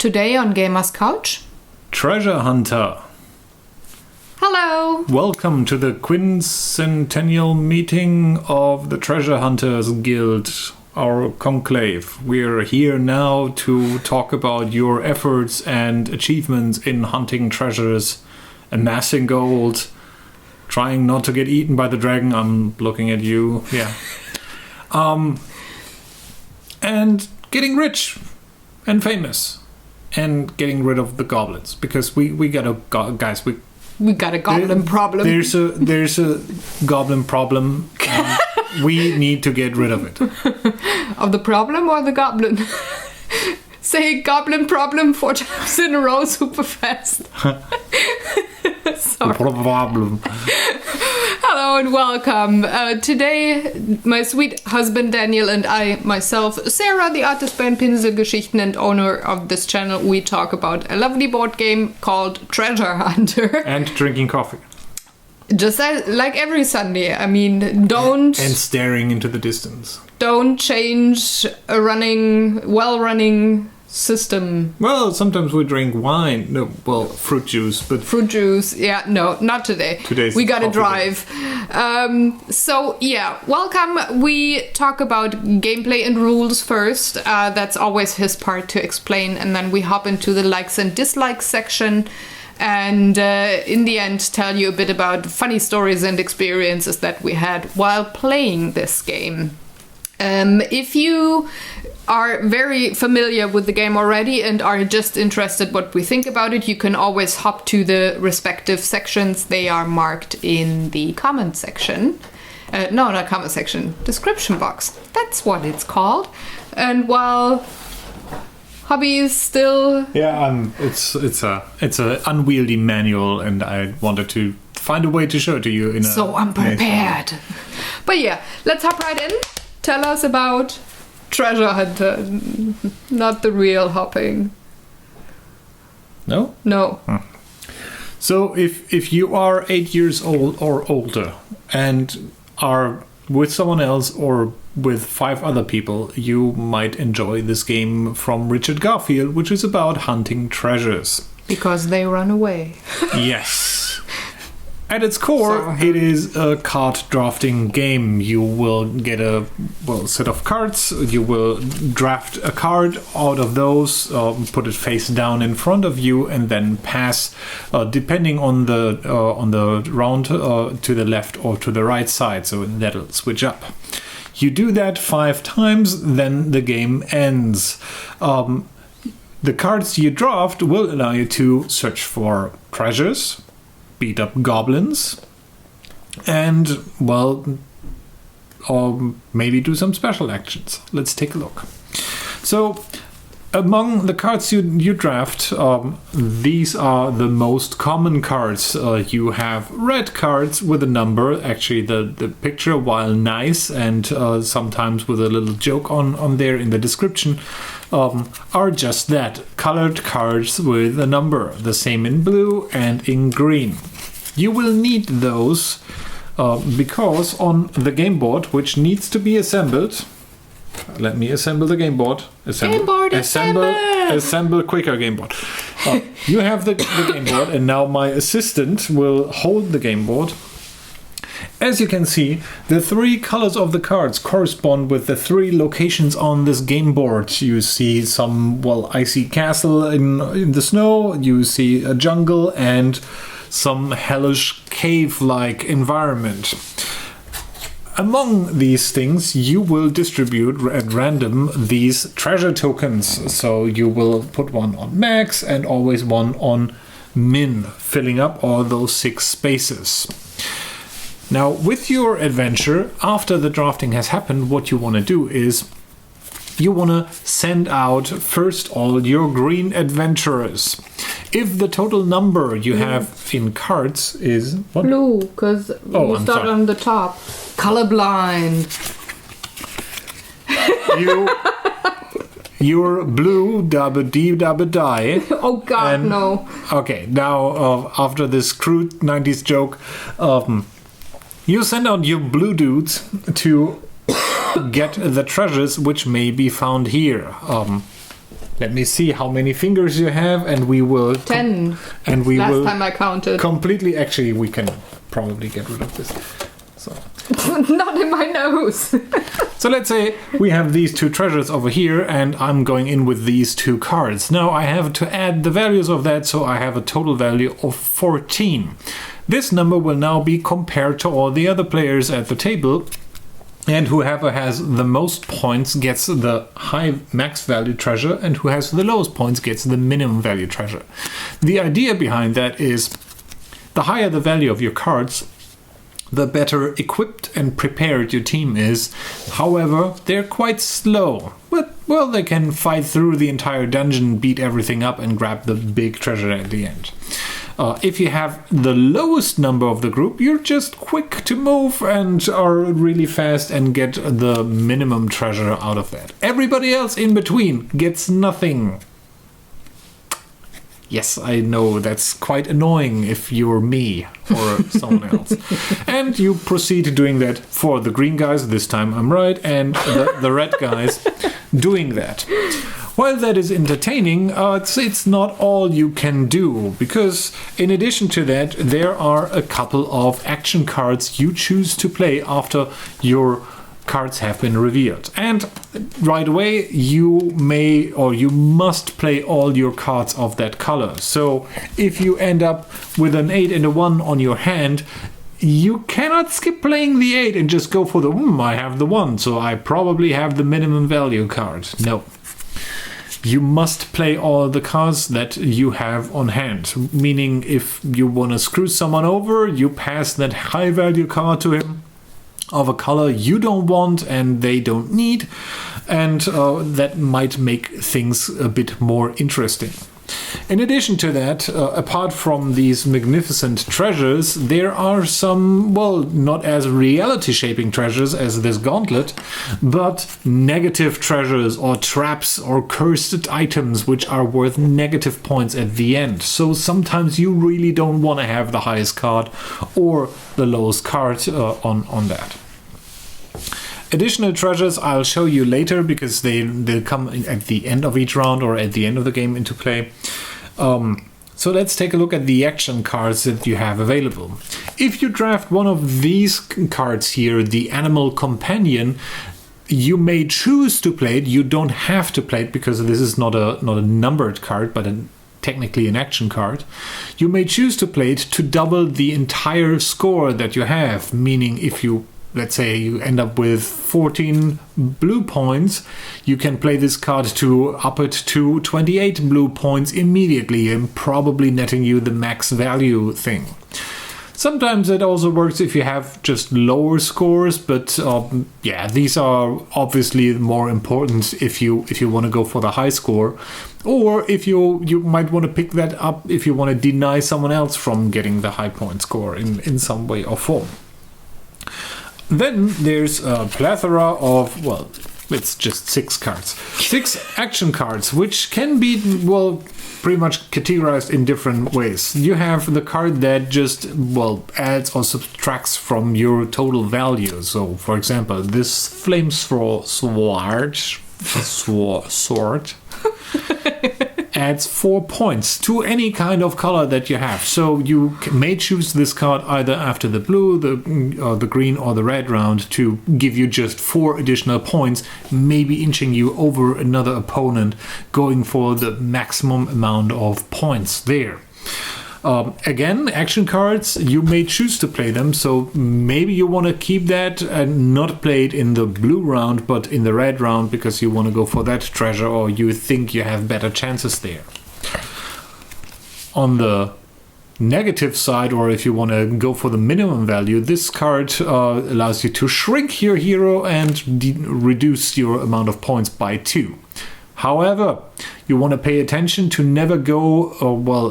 Today on Gamer's Couch, Treasure Hunter. Hello! Welcome to the quincentennial meeting of the Treasure Hunters Guild, our conclave. We're here now to talk about your efforts and achievements in hunting treasures, amassing gold, trying not to get eaten by the dragon. I'm looking at you. Yeah. And getting rich and famous. And getting rid of the goblins, because we got a guys. We got a goblin problem. There's a goblin problem. And we need to get rid of it. Of the problem or the goblin? Say goblin problem 4 times in a row, super fast. Sorry. Problem. Hello and welcome. Today, my sweet husband Daniel and I, myself, Sarah, the artist by Pinselgeschichten and owner of this channel, we talk about a lovely board game called Treasure Hunter. And drinking coffee. Just like every Sunday. I mean, don't... And staring into the distance. Don't change a well-running system. Well, sometimes we drink wine. No, well, fruit juice, but... Fruit juice, yeah, no, not today. Today's we gotta coffee drive. So, yeah, welcome. We talk about gameplay and rules first. That's always his part to explain. And then we hop into the likes and dislikes section. And in the end, tell you a bit about funny stories and experiences that we had while playing this game. If you are very familiar with the game already and are just interested what we think about it, you can always hop to the respective sections. They are marked in the comment section. No, not comment section, description box. That's what it's called. And while Hobby is still... Yeah, it's a unwieldy manual, and I wanted to find a way to show it to you in a... So unprepared. But yeah, let's hop right in. Tell us about Treasure Hunter, not the real hopping. No? No. So if you are 8 years old or older and are with someone else or with 5 other people, you might enjoy this game from Richard Garfield, which is about hunting treasures. Because they run away. Yes. At its core, it is a card drafting game. You will get a set of cards. You will draft a card out of those, put it face down in front of you, and then pass, depending on the round, to the left or to the right side. So that'll switch up. You do that 5 times, then the game ends. The cards you draft will allow you to search for treasures, beat up goblins, and, maybe do some special actions. Let's take a look. So, among the cards you draft, these are the most common cards. You have red cards with a number, actually the picture, while nice, and sometimes with a little joke on there in the description, are just that, colored cards with a number, the same in blue and in green. You will need those because on the game board, which needs to be assembled, let me assemble the game board. Assemble quicker game board. You have the game board, and now my assistant will hold the game board. As you can see, the 3 colors of the cards correspond with the 3 locations on this game board. You see some, icy castle in the snow, you see a jungle, and some hellish cave-like environment. Among these things, you will distribute at random these treasure tokens. So you will put one on max and always one on min, filling up all those 6 spaces. Now, with your adventure, after the drafting has happened, what you want to do is you want to send out first all your green adventurers. If the total number you have in cards is... What? Blue, because we start on the top. Colorblind. You're blue, dabba die. Oh God, no. Okay, now after this crude 90s joke, you send out your blue dudes to get the treasures which may be found here. Let me see how many fingers you have, and we will... 10. And we Last will time I counted. completely... Actually, we can probably get rid of this. So... Not in my nose. So let's say we have these two treasures over here, and I'm going in with these two cards. Now I have to add the values of that, so I have a total value of 14. This number will now be compared to all the other players at the table, and whoever has the most points gets the high max value treasure, and who has the lowest points gets the minimum value treasure. The idea behind that is the higher the value of your cards, the better equipped and prepared your team is. However, they're quite slow. But, well, they can fight through the entire dungeon, beat everything up, and grab the big treasure at the end. If you have the lowest number of the group, you're just quick to move and are really fast and get the minimum treasure out of that. Everybody else in between gets nothing. Yes, I know that's quite annoying if you're me or someone else. And you proceed doing that for the green guys, this time I'm right, and the red guys doing that. While that is entertaining, it's not all you can do, because in addition to that, there are a couple of action cards you choose to play after your cards have been revealed. And right away, you may or you must play all your cards of that color. So if you end up with an 8 and a 1 on your hand, you cannot skip playing the 8 and just go for the, I have the 1, so I probably have the minimum value card. No. You must play all the cards that you have on hand. Meaning, if you want to screw someone over, you pass that high value card to him of a color you don't want and they don't need, and that might make things a bit more interesting. In addition to that, apart from these magnificent treasures, there are some, well, not as reality-shaping treasures as this gauntlet, but negative treasures or traps or cursed items which are worth negative points at the end. So sometimes you really don't want to have the highest card or the lowest card on that. Additional treasures I'll show you later, because they'll come at the end of each round or at the end of the game into play. So let's take a look at the action cards that you have available. If you draft one of these cards here, the Animal Companion, you may choose to play it. You don't have to play it, because this is not a numbered card, but technically an action card. You may choose to play it to double the entire score that you have, meaning if you, let's say you end up with 14 blue points, you can play this card to up it to 28 blue points immediately, and probably netting you the max value thing. Sometimes it also works if you have just lower scores, but yeah, these are obviously more important if you want to go for the high score, or if you might want to pick that up if you want to deny someone else from getting the high point score in some way or form. Then there's a plethora of, well, it's just 6 cards. 6 action cards, which can be, well, pretty much categorized in different ways. You have the card that just, well, adds or subtracts from your total value. So, for example, this flame sword adds 4 points to any kind of color that you have. So you may choose this card either after the blue, the green, or the red round to give you just 4 additional points, maybe inching you over another opponent, going for the maximum amount of points there. Again, action cards, you may choose to play them, so maybe you want to keep that and not play it in the blue round, but in the red round, because you want to go for that treasure, or you think you have better chances there. On the negative side, or if you want to go for the minimum value, this card allows you to shrink your hero and reduce your amount of points by 2. However, you want to pay attention to never go,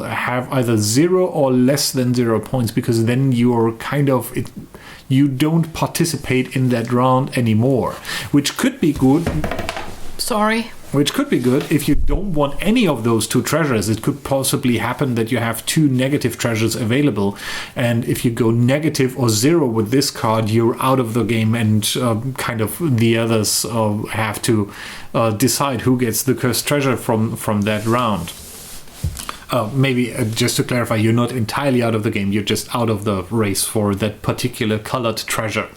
have either 0 or less than 0 points, because then you're you don't participate in that round anymore, which could be good. Sorry. which could be good if you don't want any of those 2 treasures. It could possibly happen that you have 2 negative treasures available, and if you go negative or 0 with this card, you're out of the game, and kind of the others have to decide who gets the cursed treasure from that round. Maybe just to clarify, you're not entirely out of the game, you're just out of the race for that particular colored treasure.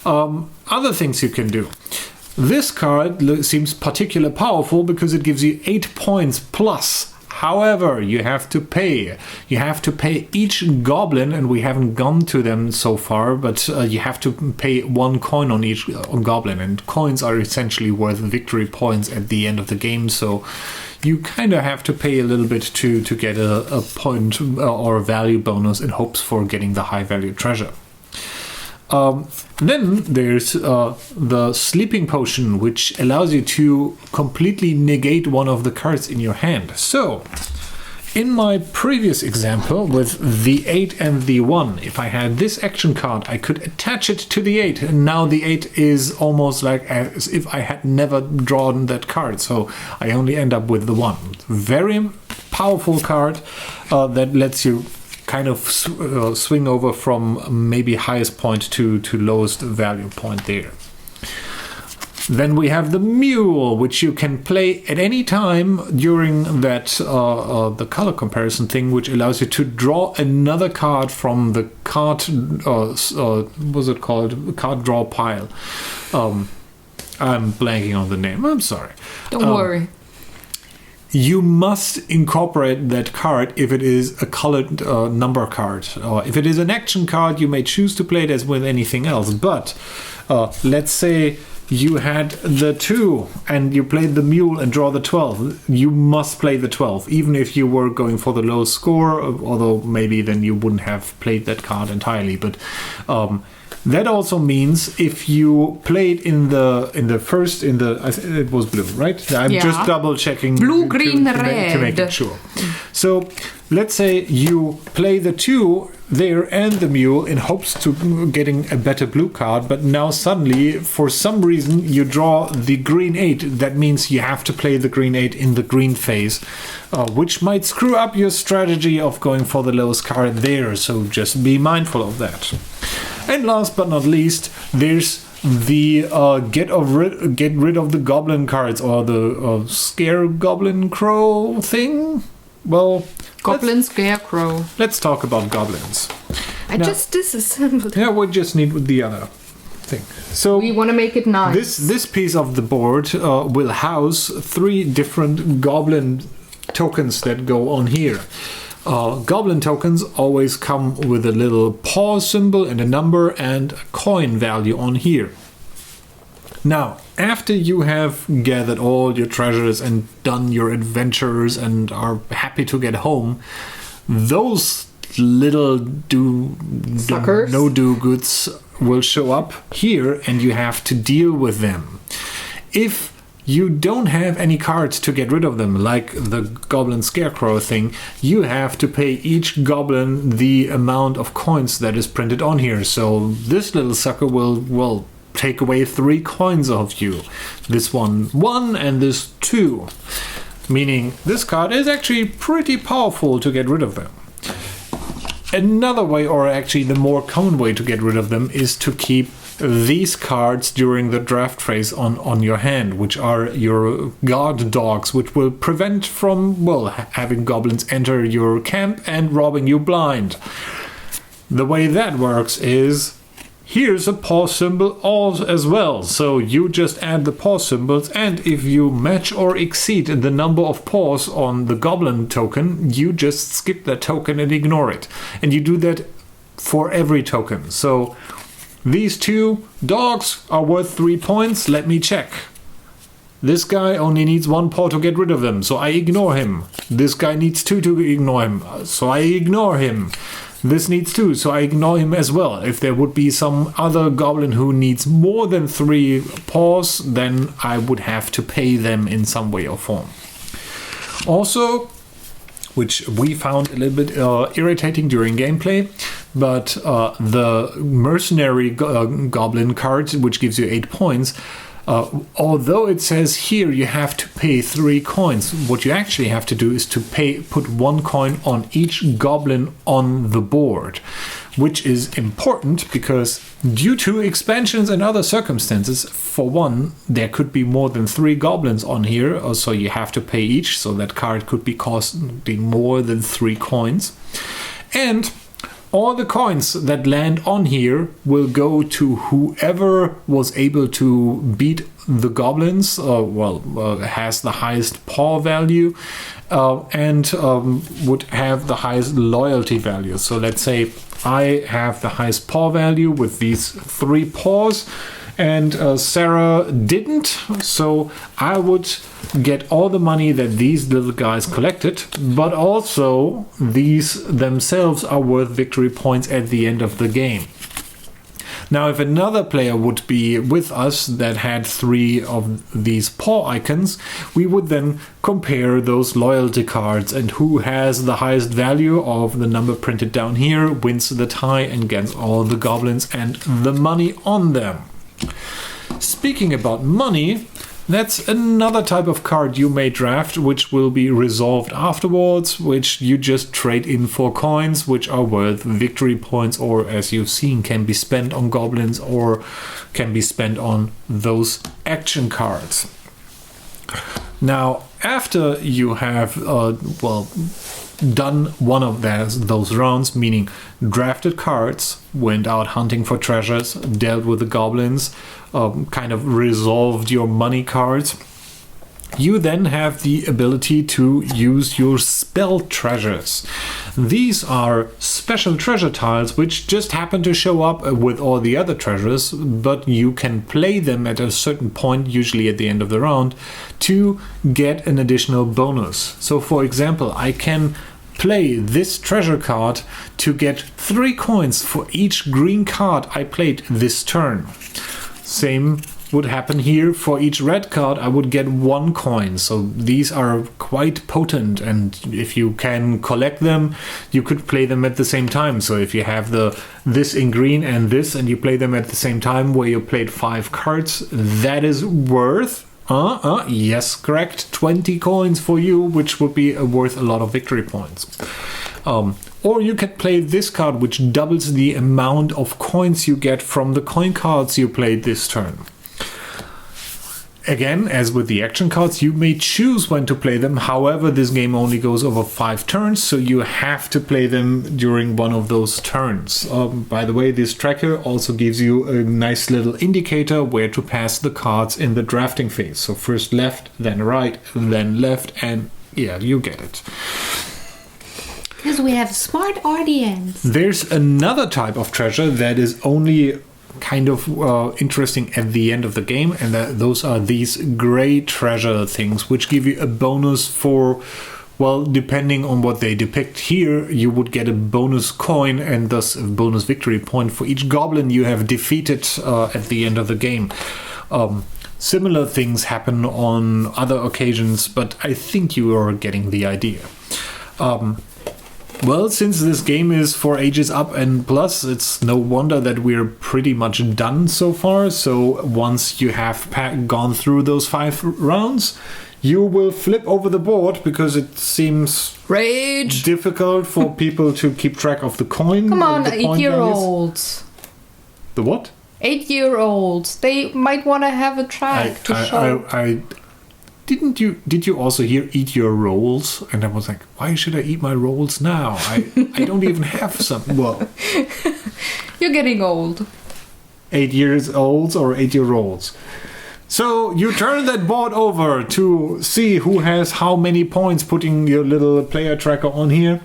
Other things you can do. This card seems particularly powerful because it gives you 8 points plus. However, you have to pay. You have to pay each goblin, and we haven't gone to them so far, but you have to pay 1 coin on each goblin, and coins are essentially worth victory points at the end of the game, so you kind of have to pay a little bit to get a point or a value bonus in hopes for getting the high value treasure. Then there's the sleeping potion, which allows you to completely negate one of the cards in your hand. So, in my previous example with the 8 and the 1, if I had this action card, I could attach it to the 8, and now the 8 is almost like as if I had never drawn that card, so I only end up with the 1. Very powerful card that lets you kind of swing over from maybe highest point to lowest value point there. Then we have the mule, which you can play at any time during that the color comparison thing, which allows you to draw another card from the card what's it called, card draw pile. I'm blanking on the name, I'm sorry. Don't worry. You must incorporate that card if it is a colored number card. If it is an action card, you may choose to play it as with anything else. But let's say you had the 2 and you played the mule and draw the 12. You must play the 12, even if you were going for the lowest score, although maybe then you wouldn't have played that card entirely. But that also means if you played in the first, it was blue, right? I'm just double checking. Blue, green, red. To make it sure. So let's say you play the 2 there and the mule in hopes to getting a better blue card, but now suddenly, for some reason, you draw the green 8. That means you have to play the green 8 in the green phase, which might screw up your strategy of going for the lowest card there, so just be mindful of that. And last but not least, there's the get rid of the goblin cards, or the scare goblin crow thing. Well, Goblin scarecrow. Let's talk about goblins. I just disassembled it. Yeah, we just need the other thing. So we want to make it nice. This piece of the board will house 3 different goblin tokens that go on here. Goblin tokens always come with a little paw symbol and a number and a coin value on here. Now, after you have gathered all your treasures and done your adventures and are happy to get home, those little suckers, no-do-goods will show up here, and you have to deal with them. If you don't have any cards to get rid of them, like the goblin scarecrow thing, you have to pay each goblin the amount of coins that is printed on here. So this little sucker will take away 3 coins of you. This 1 and this 2. Meaning this card is actually pretty powerful to get rid of them. Another way, or actually the more common way to get rid of them, is to keep these cards during the draft phase on your hand, which are your guard dogs, which will prevent from, well, having goblins enter your camp and robbing you blind. The way that works is, here's a paw symbol as well, so you just add the paw symbols, and if you match or exceed the number of paws on the goblin token, you just skip that token and ignore it. And you do that for every token. So these 2 dogs are worth 3 points. Let me check. This guy only needs 1 paw to get rid of them, so I ignore him. This guy needs 2 to ignore him, so I ignore him. This needs 2, so I ignore him as well. If there would be some other goblin who needs more than 3 paws, then I would have to pay them in some way or form. Also, which we found a little bit irritating during gameplay, but the mercenary goblin card, which gives you 8 points, Although it says here you have to pay 3 coins, what you actually have to do is to put 1 coin on each goblin on the board, which is important because due to expansions and other circumstances, for one, there could be more than 3 goblins on here, so you have to pay each, so that card could be costing more than 3 coins. And all the coins that land on here will go to whoever was able to beat the goblins, has the highest paw value, and would have the highest loyalty value. So let's say I have the highest paw value with these 3 paws, and Sarah didn't, so I would get all the money that these little guys collected, but also these themselves are worth victory points at the end of the game. Now, if another player would be with us that had 3 of these paw icons, we would then compare those loyalty cards, and who has the highest value of the number printed down here wins the tie and gets all the goblins and the money on them. Speaking about money, that's another type of card you may draft, which will be resolved afterwards, which you just trade in for coins, which are worth victory points, or as you've seen, can be spent on goblins or can be spent on those action cards. Now, after you have done one of those rounds, meaning drafted cards, went out hunting for treasures, dealt with the goblins, kind of resolved your money cards, you then have the ability to use your spell treasures. These are special treasure tiles which just happen to show up with all the other treasures, but you can play them at a certain point, usually at the end of the round, to get an additional bonus. So for example, I can play this treasure card to get 3 coins for each green card I played this turn. Same would happen here. For each red card I would get 1 coin. So these are quite potent, and if you can collect them, you could play them at the same time. So if you have this in green and this, and you play them at the same time where you played 5 cards, that is worth yes, correct, 20 coins for you, which would be worth a lot of victory points. Or you can play this card, which doubles the amount of coins you get from the coin cards you played this turn. Again, as with the action cards, you may choose when to play them. However, this game only goes over 5 turns, so you have to play them during one of those turns. By the way, this tracker also gives you a nice little indicator where to pass the cards in the drafting phase. So first left, then right, then left, and yeah, you get it. Because we have a smart audience. There's another type of treasure that is only kind of interesting at the end of the game, and those are these gray treasure things, which give you a bonus for, well, depending on what they depict here, you would get a bonus coin and thus a bonus victory point for each goblin you have defeated at the end of the game. Similar things happen on other occasions, but I think you are getting the idea. Well, since this game is for ages up and plus, it's no wonder that we're pretty much done so far. So once you have gone through those 5 rounds, you will flip over the board because it seems rage difficult for people to keep track of the coin. Come on, 8-year-olds. The what? 8-year-olds. They might want to have a track to show. Did you also hear eat your rolls? And I was like, why should I eat my rolls now? I don't even have some. Well, you're getting old. 8 years olds or 8-year-olds. So you turn that board over to see who has how many points, putting your little player tracker on here,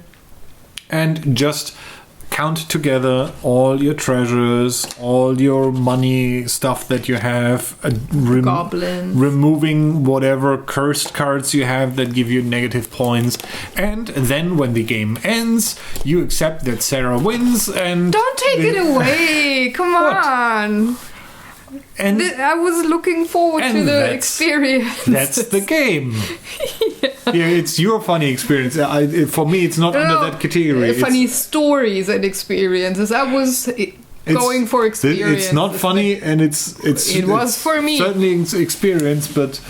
and just count together all your treasures, all your money stuff that you have, goblins, removing whatever cursed cards you have that give you negative points, and then when the game ends, you accept that Sarah wins. And don't take it away. Come on. And I was looking forward to the experience. That's the game. Yeah, it's your funny experience. For me, it's not under that category. Funny stories and experiences. I was going for experience. It's not funny, and it was for me certainly experience, but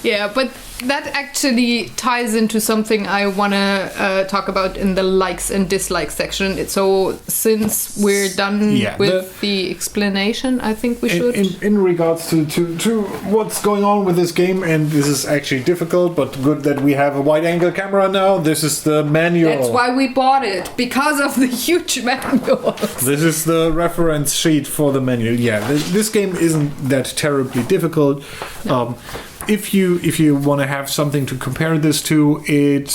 yeah, but that actually ties into something I want to talk about in the likes and dislikes section. So since we're done with the explanation, I think we should. In regards to what's going on with this game, and this is actually difficult, but good that we have a wide-angle camera now. This is the manual. That's why we bought it, because of the huge manual. This is the reference sheet for the manual. Yeah, this game isn't that terribly difficult. No. If you want to have something to compare this to, it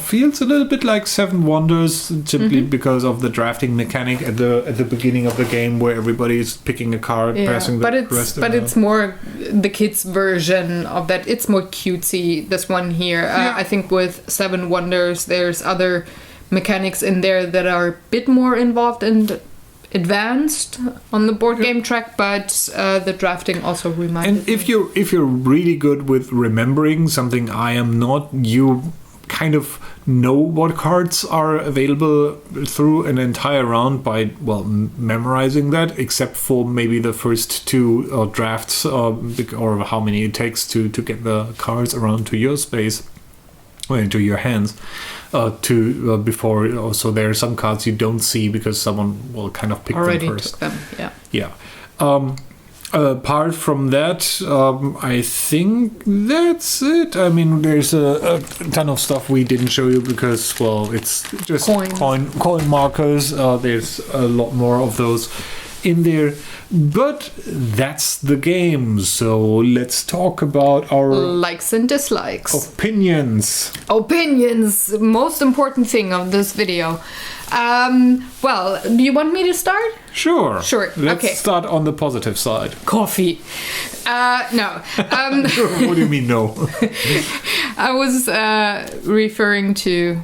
feels a little bit like Seven Wonders, simply because of the drafting mechanic at the beginning of the game, where everybody is picking a card, passing the rest. But it's more the kids' version of that. It's more cutesy. This one here, I think, with Seven Wonders, there's other mechanics in there that are a bit more involved and advanced on the board game track, but the drafting also reminded me. And if you're really good with remembering something I am not, you kind of know what cards are available through an entire round by memorizing that, except for maybe the first two drafts or how many it takes to get the cards around to your space or into your hands. Before also there are some cards you don't see because someone will kind of pick already them first. Took them, yeah. Apart from that, I think that's it. I mean, there's a ton of stuff we didn't show you because, it's just coin markers. There's a lot more of those in there. But that's the game. So let's talk about our likes and dislikes. Opinions. Most important thing of this video. Do you want me to start? Sure. Let's start on the positive side. Coffee. No. What do you mean no? I was referring to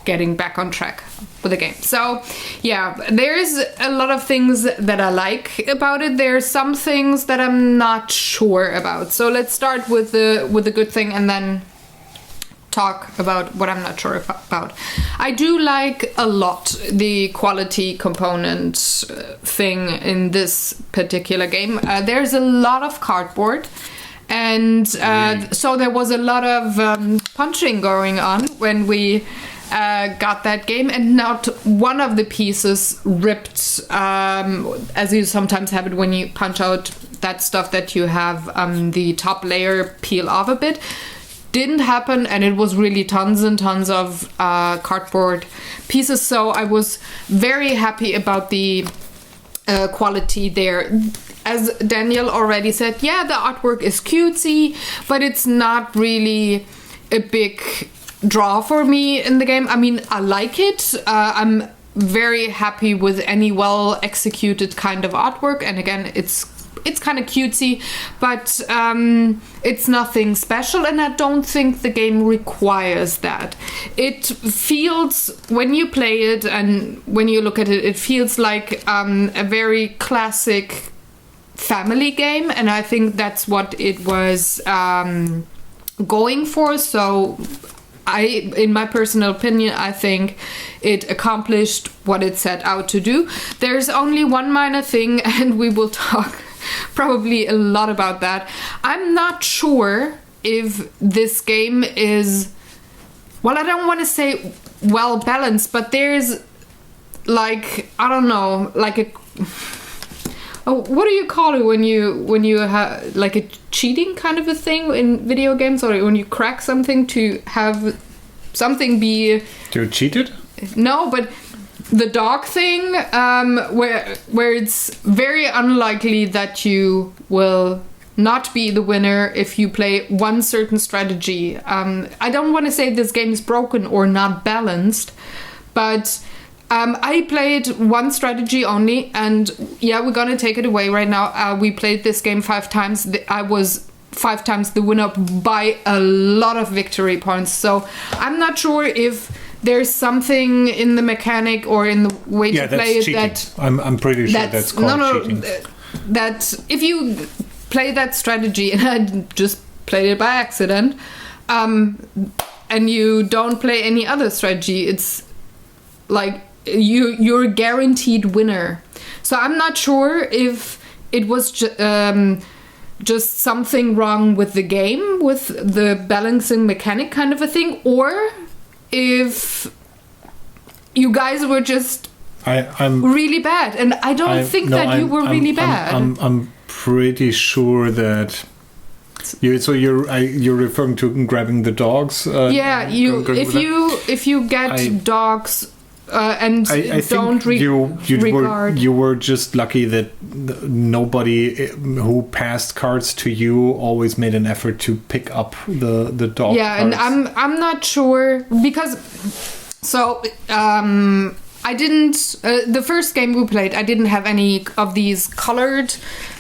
getting back on track with the game. So, there's a lot of things that I like about it. There's some things that I'm not sure about. So let's start with the good thing and then talk about what I'm not sure about. I do like a lot the quality component thing in this particular game. There's a lot of cardboard. And so there was a lot of punching going on when we got that game, and not one of the pieces ripped, as you sometimes have it when you punch out that stuff that you have the top layer peel off a bit. Didn't happen, and it was really tons and tons of cardboard pieces, so I was very happy about the quality there. As Daniel already said, the artwork is cutesy, but it's not really a big draw for me in the game. I mean, I like it. I'm very happy with any well executed kind of artwork, and again, it's kind of cutesy, but it's nothing special, and I don't think the game requires that. It feels, when you play it and when you look at it, it feels like a very classic family game, and I think that's what it was going for. So in my personal opinion, I think it accomplished what it set out to do. There's only one minor thing, and we will talk probably a lot about that. I'm not sure if this game is, I don't want to say well balanced, but there's what do you call it when you have like a cheating kind of a thing in video games, or when you crack something to have something be... You cheated? No, but the dog thing, where it's very unlikely that you will not be the winner if you play one certain strategy. I don't want to say this game is broken or not balanced, but I played one strategy only, and we're gonna take it away right now. We played this game 5 times. I was 5 times the winner by a lot of victory points. So I'm not sure if there's something in the mechanic or in the way to play it that I'm pretty sure that's called cheating. That if you play that strategy, and I just played it by accident, and you don't play any other strategy, it's like you're a guaranteed winner. So I'm not sure if it was just something wrong with the game, with the balancing mechanic kind of a thing, or if you guys were just I'm really bad. And I don't think that you were really bad. I'm pretty sure that. You're referring to grabbing the dogs. If you get dogs. And I don't think regard. You were just lucky that nobody who passed cards to you always made an effort to pick up the dog. Yeah, cards. and I'm not sure because I didn't. The first game we played, I didn't have any of these colored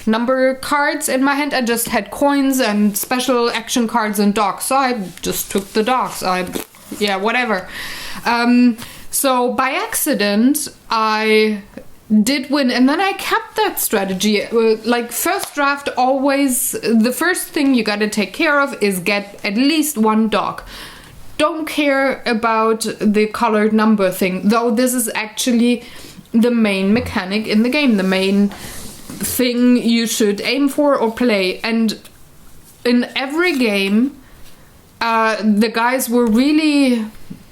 number cards in my hand. I just had coins and special action cards and dogs. So I just took the dogs. Whatever. So by accident, I did win, and then I kept that strategy. Like first draft, always the first thing you got to take care of is get at least one dog. Don't care about the colored number thing, though this is actually the main mechanic in the game, the main thing you should aim for or play. And in every game, the guys were really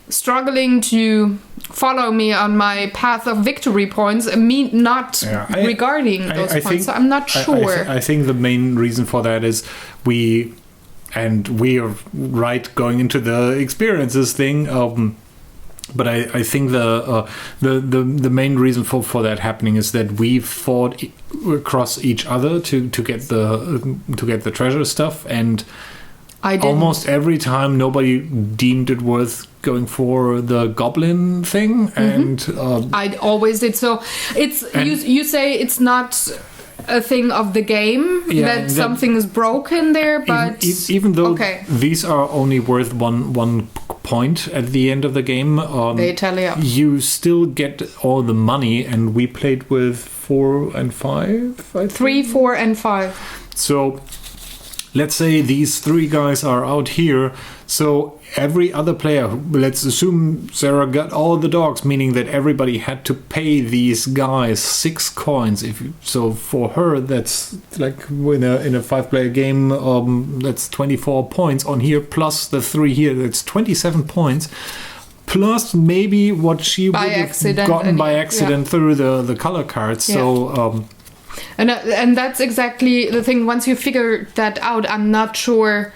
struggling to follow me on my path of victory points, me not regarding those points. So I'm not sure. I think the main reason for that is we are right going into the experiences thing. But I think the main reason for that happening is that we fought across each other to get the treasure stuff, and almost every time nobody deemed it worth going for the goblin thing, and I always did. So you say it's not a thing of the game that something is broken there, but even though these are only worth one point at the end of the game, they tally up. You still get all the money, and we played with 4 and 5. 3, 4, and 5. So let's say these 3 guys are out here. So every other player, let's assume Sarah got all the dogs, meaning that everybody had to pay these guys 6 coins. So for her, that's like in a 5-player game, that's 24 points on here, plus the 3 here, that's 27 points. Plus maybe what she would have gotten by accident through the color cards. Yeah. So and that's exactly the thing. Once you figure that out, I'm not sure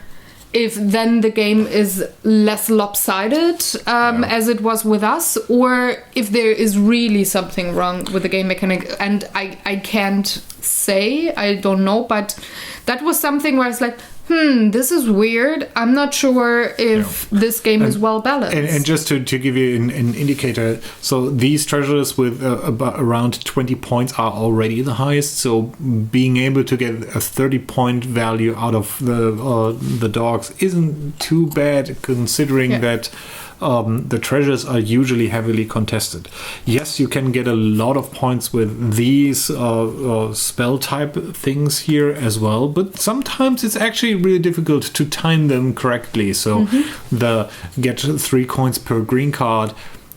if then the game is less lopsided as it was with us, or if there is really something wrong with the game mechanic. And I can't say, I don't know, but that was something where it's like, this is weird. I'm not sure if this game is well balanced. And just to give you an indicator, so these treasures with about around 20 points are already the highest. So being able to get a 30-point value out of the dogs isn't too bad, considering that the treasures are usually heavily contested. Yes, you can get a lot of points with these spell type things here as well, but sometimes it's actually really difficult to time them correctly. So the get 3 coins per green card.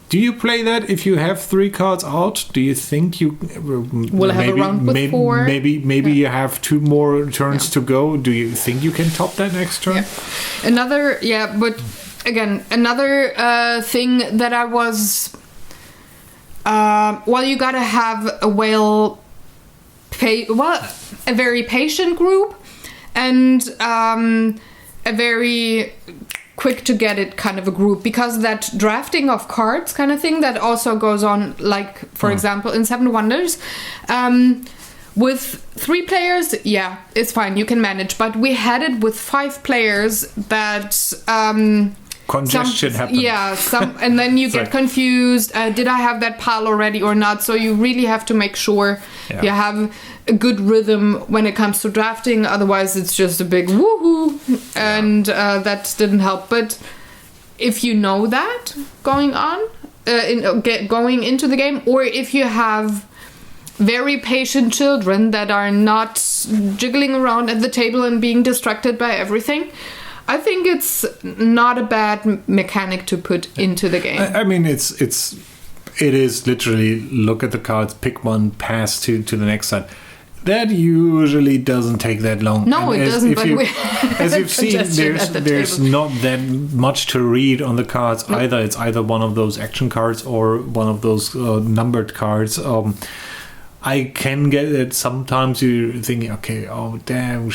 Do you play that if you have 3 cards out? Do you think you will have a round with 4? Maybe you have 2 more turns to go. Do you think you can top that next turn? But again, another thing that I was... you gotta have a very patient group and a very quick to get it kind of a group, because that drafting of cards kind of thing that also goes on, like for example in Seven Wonders, with 3 players, it's fine, you can manage, but we had it with 5 players that congestion happens. And then you get confused. Did I have that pile already or not? So you really have to make sure you have a good rhythm when it comes to drafting. Otherwise, it's just a big woohoo, and that didn't help. But if you know that going on, going into the game, or if you have very patient children that are not jiggling around at the table and being distracted by everything, I think it's not a bad mechanic to put into the game. I mean, it's it is literally look at the cards, pick one, pass to the next side. That usually doesn't take that long. No, it doesn't. As you've seen, there's not that much to read on the cards either. It's either one of those action cards or one of those numbered cards. I can get it. Sometimes you're thinking, okay, oh damn,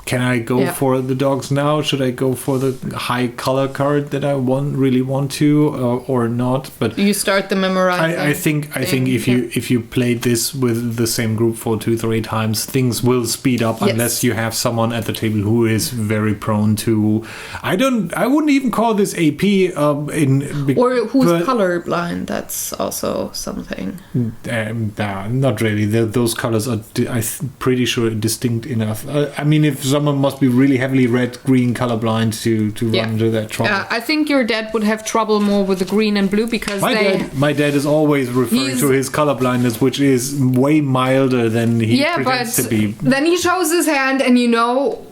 can I go for the dogs now? Should I go for the high color card that I really want to, or not? But you start the memorizing. I think if you played this with the same group for 2-3 times, things will speed up unless you have someone at the table who is very prone to. I wouldn't even call this AP or who's colorblind. That's also something. Not really. Those colors are, I'm pretty sure, distinct enough. I mean, if someone must be really heavily red-green colorblind to run into that trouble. I think your dad would have trouble more with the green and blue because my dad is always referring to his colorblindness, which is way milder than he pretends to be. Then he shows his hand, and you know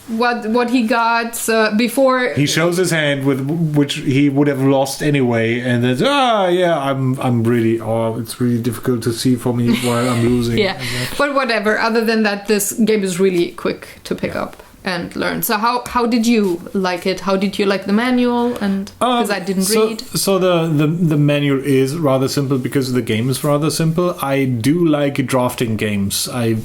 what he got before. He shows his hand with which he would have lost anyway, and then I'm really it's really difficult to see for me while I'm losing. But whatever. Other than that, this game is really quick to pick up and learn. So how did you like it? How did you like the manual? And because I didn't read. So the manual is rather simple because the game is rather simple. I do like drafting games. I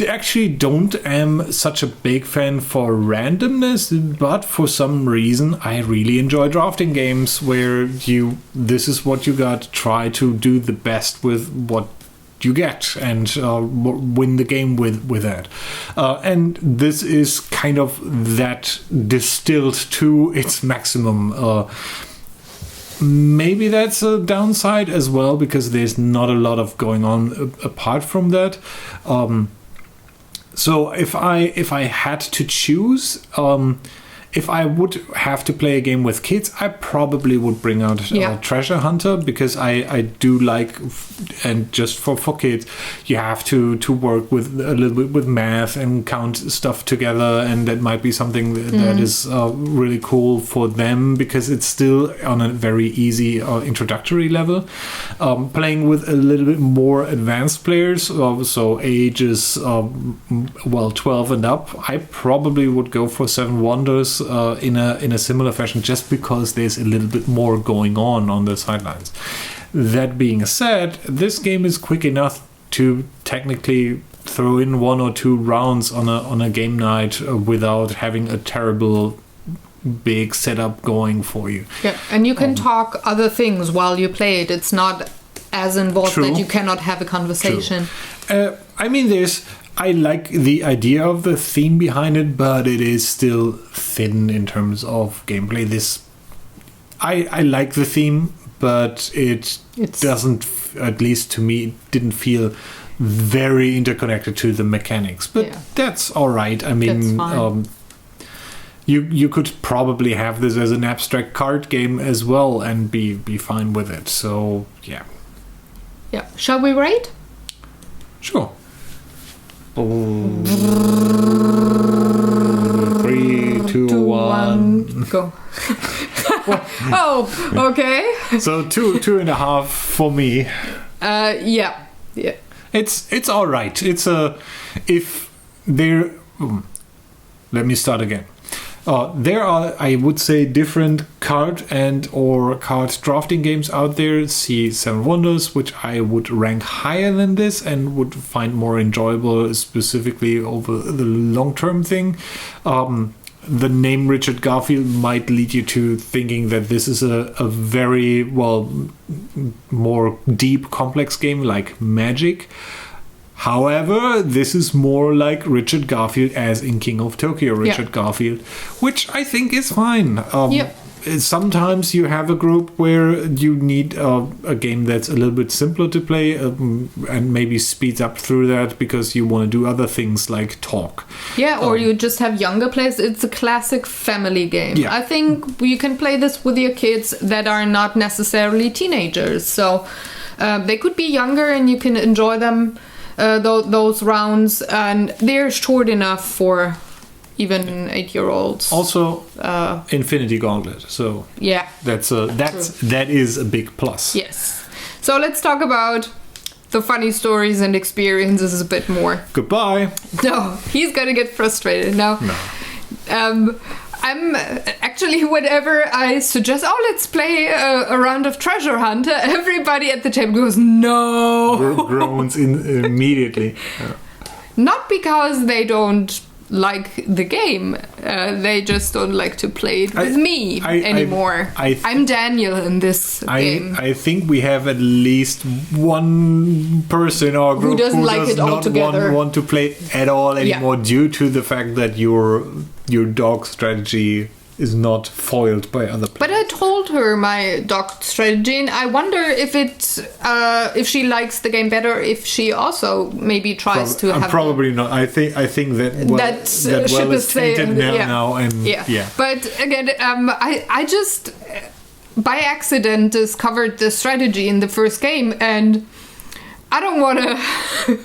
actually don't am such a big fan for randomness, but for some reason I really enjoy drafting games where this is what you got, try to do the best with what you get and win the game with that. And this is kind of that distilled to its maximum. Maybe that's a downside as well because there's not a lot of going on apart from that. So if I had to choose, if I would have to play a game with kids, I probably would bring out Treasure Hunter because I do like, and just for kids, you have to work with a little bit with math and count stuff together, and that might be something that is really cool for them because it's still on a very easy introductory level. Playing with a little bit more advanced players, so ages 12 and up, I probably would go for Seven Wonders. In a similar fashion, just because there's a little bit more going on the sidelines. That being said, this game is quick enough to technically throw in 1 or 2 rounds on a game night without having a terrible big setup going for you. Yeah, and you can talk other things while you play it. It's not as involved that you cannot have a conversation. I mean, I like the idea of the theme behind it, but it is still thin in terms of gameplay. I like the theme, but it doesn't, at least to me, didn't feel very interconnected to the mechanics. But that's all right. I mean, you could probably have this as an abstract card game as well and be fine with it. So, yeah. Yeah. Shall we rate? Sure. 3, 2, 1, go. Okay. So 2.5 for me. Yeah. It's all right. Let me start again. There are, I would say, different card drafting games out there. See Seven Wonders, which I would rank higher than this and would find more enjoyable, specifically over the long-term thing. The name Richard Garfield might lead you to thinking that this is a very, more deep, complex game like Magic. However, this is more like Richard Garfield as in King of Tokyo Garfield, which I think is fine. Sometimes you have a group where you need a game that's a little bit simpler to play and maybe speeds up through that because you want to do other things like talk. Yeah, or you just have younger players. It's a classic family game. Yeah. I think you can play this with your kids that are not necessarily teenagers. So they could be younger and you can enjoy them. Those rounds, and they're short enough for even 8-year-olds. Also, Infinity Gauntlet. So yeah, that is a big plus. Yes. So let's talk about the funny stories and experiences a bit more. Goodbye. No, he's gonna get frustrated now. No. I'm actually, whenever I suggest, let's play a round of Treasure Hunt, everybody at the table goes, no. Groans immediately. Not because they don't like the game, they just don't like to play it with me anymore. I'm Daniel in this game. I think we have at least one person in our group who does not want to play at all anymore due to the fact that your dog strategy is not foiled by other players. But I told her my dog strategy, and I wonder if she likes the game better, if she also maybe tries to have... Probably not. I think that ship is tainted now. But again, I just by accident discovered the strategy in the first game, and I don't want to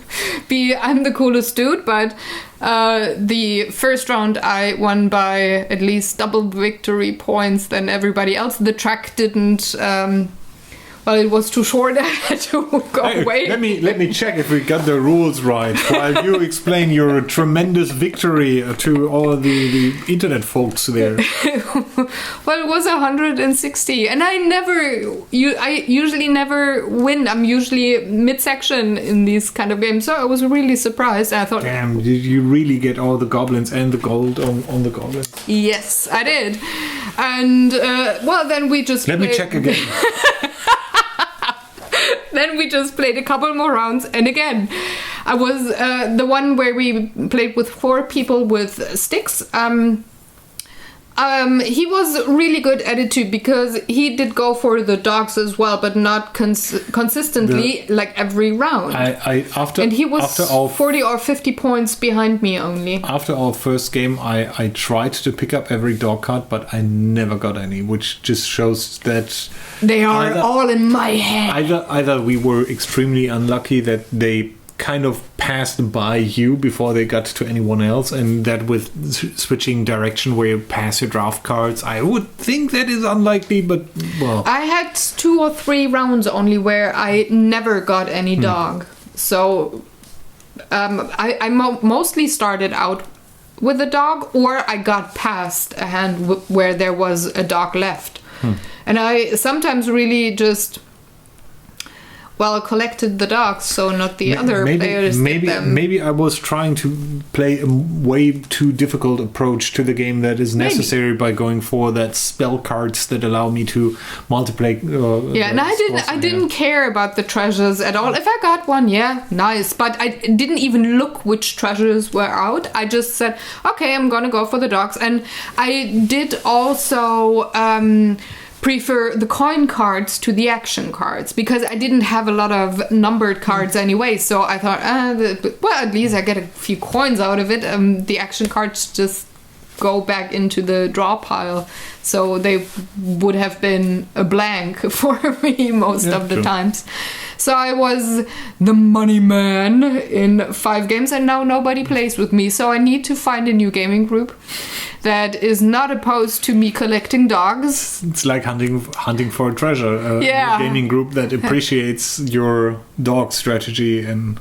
I'm the coolest dude, but the first round I won by at least double victory points than everybody else. The track didn't... it was too short. I had to go away. Let me check if we got the rules right while you explain your tremendous victory to all the internet folks there. Well, it was 160, and I usually never win. I'm usually mid-section in these kind of games, so I was really surprised. I thought, damn, did you really get all the goblins and the gold on the goblins? Yes, I did. And then we just let me check again. Then we just played a couple more rounds, and again, I was the one where we played with 4 people with sticks. He was really good at it too, because he did go for the dogs as well, but not consistently like every round. And he was 40 or 50 points behind me only. After our first game, I tried to pick up every dog card, but I never got any, which just shows that they are all in my head. Either we were extremely unlucky that they kind of passed by you before they got to anyone else, and that with switching direction where you pass your draft cards, I would think that is unlikely, but well, I had 2 or 3 rounds only where I never got any dog. So I mostly started out with a dog, or I got past a hand where there was a dog left. And I sometimes really just collected the dogs, so not the other players did them. Maybe I was trying to play a way too difficult approach to the game that is necessary by going for that spell cards that allow me to multiply. And I didn't care about the treasures at all. If I got one, nice. But I didn't even look which treasures were out. I just said, okay, I'm gonna go for the dogs. And I did also prefer the coin cards to the action cards, because I didn't have a lot of numbered cards anyway, so I thought, at least I get a few coins out of it. The action cards just go back into the draw pile, so they would have been a blank for me most of the times. So I was the money man in 5 games, and now nobody plays with me, so I need to find a new gaming group that is not opposed to me collecting dogs. It's like hunting for a treasure. A gaming group that appreciates your dog strategy and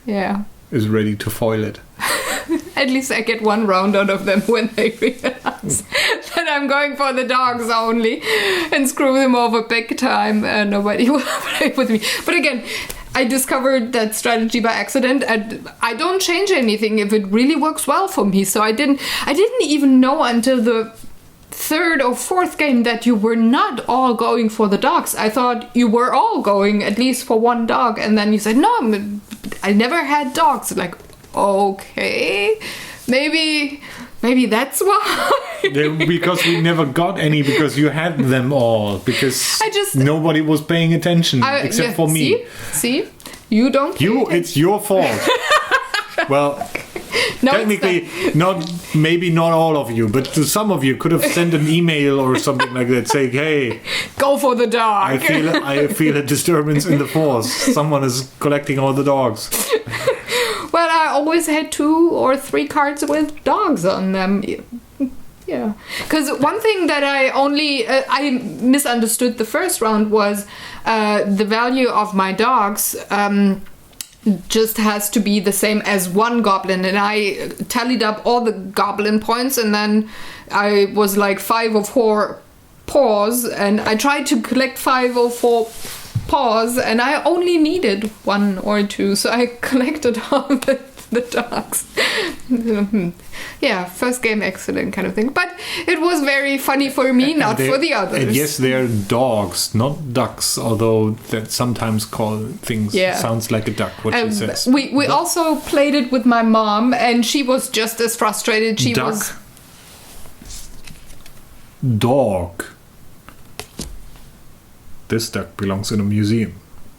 is ready to foil it. At least I get 1 round out of them when they realize that I'm going for the dogs only and screw them over big time, and nobody will play with me. But again, I discovered that strategy by accident, and I don't change anything if it really works well for me. So I didn't even know until the 3rd or 4th game that you were not all going for the dogs. I thought you were all going at least for 1 dog, and then you said, no, I never had dogs. Like, okay, maybe that's why. Because we never got any, because you had them all, because nobody was paying attention except for me. See, you don't. It's your fault. Well, no, technically, maybe not all of you, but to some of you could have sent an email or something like that saying, "Hey, go for the dog." I feel a disturbance in the force. Someone is collecting all the dogs. Well, I always had 2 or 3 cards with dogs on them. Yeah, because one thing that I misunderstood the first round was the value of my dogs just has to be the same as 1 goblin, and I tallied up all the goblin points, and then I was like 5 or 4 paws, and I tried to collect 5 or 4 paws, and I only needed 1 or 2, so I collected all the dogs. Yeah, first game excellent kind of thing. But it was very funny for me, not for the others. And yes, they're dogs, not ducks, although that sometimes call things sounds like a duck, what she says. We also played it with my mom, and she was just as frustrated. She duck. was... Dog. This duck belongs in a museum.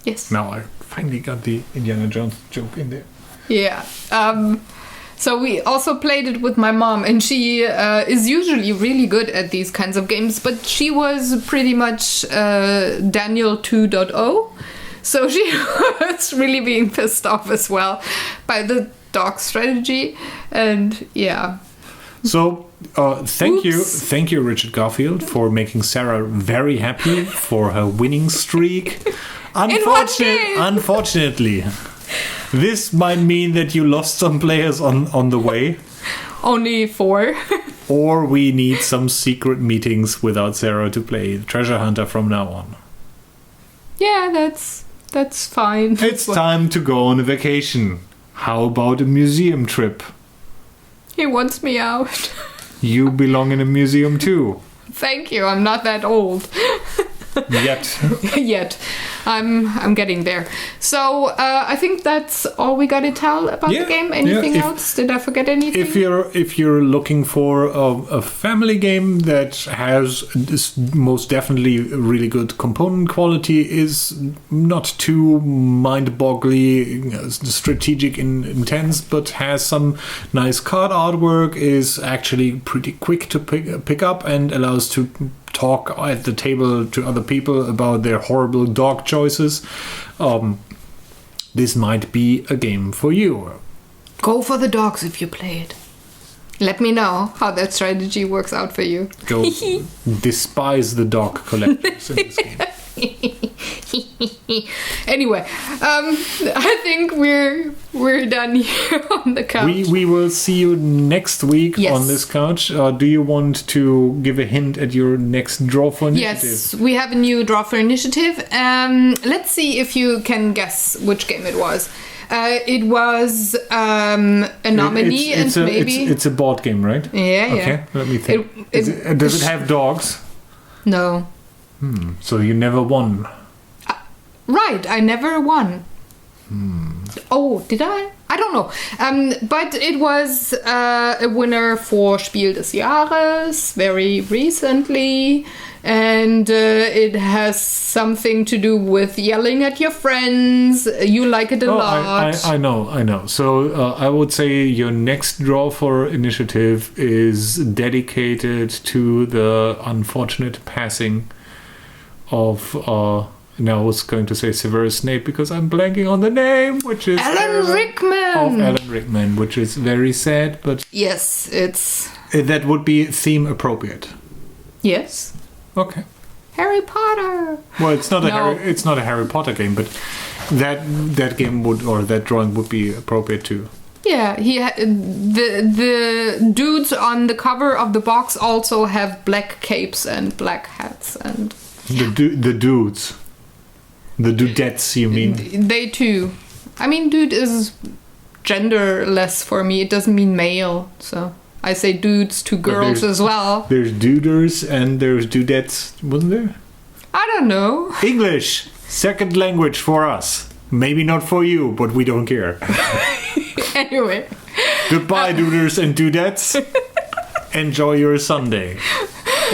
Yes. Now I finally got the Indiana Jones joke in there. Yeah. So we also played it with my mom, and she is usually really good at these kinds of games, but she was pretty much Daniel 2.0, so she was really being pissed off as well by the dog strategy, and yeah. So thank you, Richard Garfield, for making Sarah very happy for her winning streak. Unfortunately, this might mean that you lost some players on the way. Only 4. Or we need some secret meetings without Sarah to play Treasure Hunter from now on. Yeah, that's fine. It's time to go on a vacation. How about a museum trip? He wants me out. You belong in a museum too. Thank you. I'm not that old. Yet. I'm getting there. So I think that's all we got to tell about the game. Anything else? Did I forget anything? If you're looking for a family game that has most definitely really good component quality, is not too mind-boggling, strategic in intense, but has some nice card artwork, is actually pretty quick to pick up and allows to talk at the table to other people about their horrible dog choices, this might be a game for you. Go for the dogs if you play it. Let me know how that strategy works out for you. Go despise the dog collectors in this game. Anyway, I think we're done here on the couch. We will see you next week on this couch. Do you want to give a hint at your next draw for initiative? Yes, we have a new draw for initiative. Let's see if you can guess which game it was. It was a nominee, it's a board game, right? Yeah. Okay, let me think. Does it have dogs? No. So you never won. Right, I never won. Oh, did I? I don't know. But it was a winner for Spiel des Jahres very recently. And it has something to do with yelling at your friends. You like it a lot. I know. So I would say your next draw for initiative is dedicated to the unfortunate passing of... now I was going to say Severus Snape because I'm blanking on the name, which is... Alan Rickman! Of Alan Rickman, which is very sad, but... Yes, it's... That would be theme appropriate. Yes. Okay. Harry Potter. Well, it's not a Harry Potter game, but that game would, or that drawing would be appropriate too. Yeah, the dudes on the cover of the box also have black capes and black hats and the dudes, the dudettes. You mean? They too. I mean, dude is genderless for me. It doesn't mean male, so. I say dudes to girls as well. There's duders and there's dudettes, wasn't there? I don't know. English, second language for us. Maybe not for you, but we don't care. Anyway. Goodbye, duders and dudettes. Enjoy your Sunday.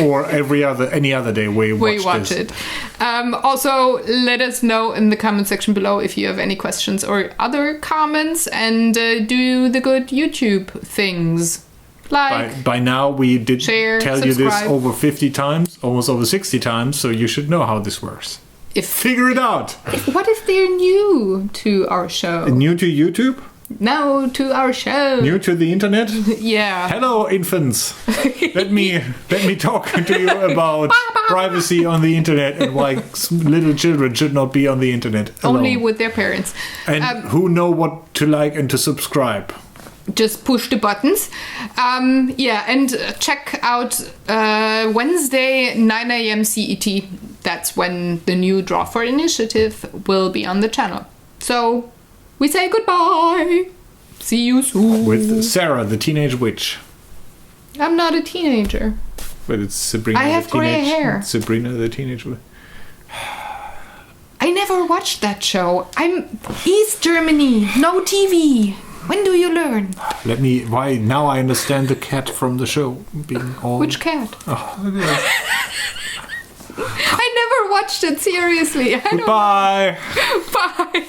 Or any other day where you watch it. Also, let us know in the comment section below if you have any questions or other comments, and do the good YouTube things. By now we did share, tell subscribe. You this over 50 times, almost over 60 times, so you should know how this works. Figure it out. What if they're new to our show? New to YouTube? Now to our show. New to the internet? Yeah. Hello, infants. Let me talk to you about privacy on the internet and why little children should not be on the internet alone. Only with their parents. And who know what to like and to subscribe. Just push the buttons. And check out Wednesday, 9 a.m. CET. That's when the new Draw for Initiative will be on the channel. So we say goodbye. See you soon. With Sarah, the teenage witch. I'm not a teenager. But it's Sabrina. I have gray hair. Sabrina, the teenage witch. I never watched that show. I'm East Germany. No TV. When do you learn? Why now I understand the cat from the show being all. Which cat? Oh, yes. I never watched it, seriously. Goodbye. Bye.